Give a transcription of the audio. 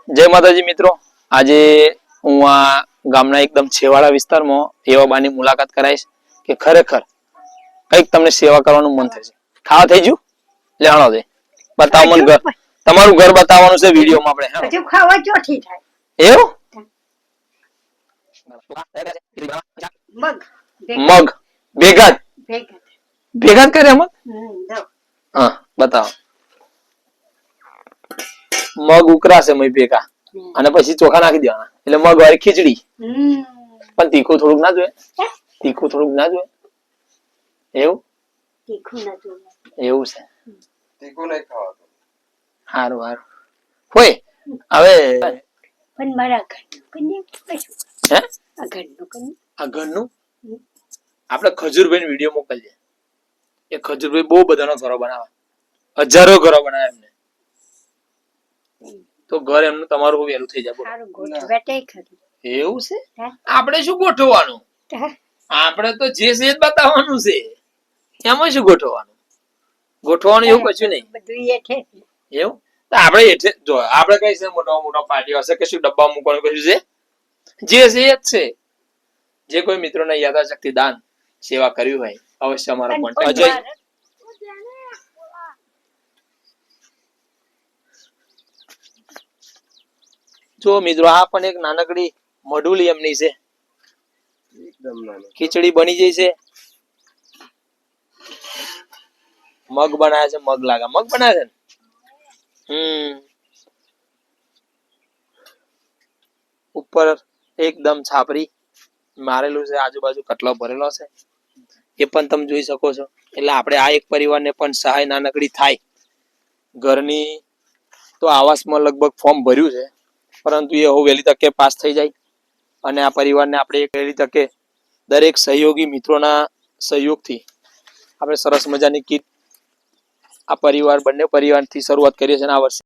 જય માતાજી મિત્રો, આજે હું આ ગામના એકદમ છેવાડા વિસ્તારમાં એવા બાની મુલાકાત કરાઈશ કે ખરેખર કઈક તમને સેવા કરવાનું મન થશે. ખાવા થઈ ગયું? લેણો દે બતાવો મને ઘર, તમારું ઘર બતાવવાનું છે વિડીયોમાં આપણે. હજુ ખાવા ચોથી થાય એવું? મગ મગ ભેગા ભેગા ભેગા જ કર્યા મગ? દો હા બતાવો. મગ ઉકરાશે મય ભેગા અને પછી ચોખા નાખી દેવાના એટલે મગ વાળી ખીચડી. પણ તીખું થોડુંક ના જોઈએ? તીખું થોડુંક ના જોઈએ? એવું તીખું ના જોઈએ. એવું છે. તીખું નહીં ખાવાતું. સારું સારું હોય હવે પણ મારા ઘરનું કન્યા કશું હે આ ઘરનું કન્યા આ ઘરનું આપણે ખજૂરભાઈ વિડીયો મોકલજે. એ ખજૂરભાઈ બહુ બધાનો ઘરો બનાવે, હજારો ઘરો બનાવે એમને. તો ઘર એમનું તમારું વહેલું થઈ જાય. સારું ગોઠવેટે ખરું. એવું છે? આપણે શું ગોઠવવાનું? આપણે તો જે છે જ બતાવવાનું છે. એમાં શું ગોઠવવાનું? ગોઠવવાનું એવું કશું નહીં. બધું એ છે. એવું તો આપણે એટલે જો આપણે કઈ છે મોટા મોટા પાર્ટીઓ હશે કે શું ડબ્બા મૂકવાનું કશું છે? જે છે એ જ છે. જે કોઈ મિત્રોને યથાશક્તિ દાન સેવા કર્યું હોય અવશ્ય અમારો કોન્ટેક્ટ. અજય જો મિત્રો આ પણ એક નાનકડી મઢુલી એમની છે. એકદમ નાનું. ખીચડી બની જઈ છે. મગ બનાવ્યા છે, મગ લાગા મગ બનાવ્યા છે ને? ઉપર એકદમ છાપરી મારેલું છે, આજુબાજુ કટલો ભરેલો છે એ પણ તમે જોઈ શકો છો. એટલે આપણે આ એક પરિવારને પણ સહાય નાનકડી થાય. ઘરની તો આવાસમાં લગભગ ફોર્મ ભર્યું છે, પરંતુ એ હવે વહેલી તકે પાસ થઈ જાય અને આ પરિવારને આપણે એક વહેલી તકે દરેક સહયોગી મિત્રોના સહયોગથી આપણે સરસ મજાની કીટ આ પરિવાર બંને પરિવારથી શરૂઆત કરીએ છીએ આ વર્ષે.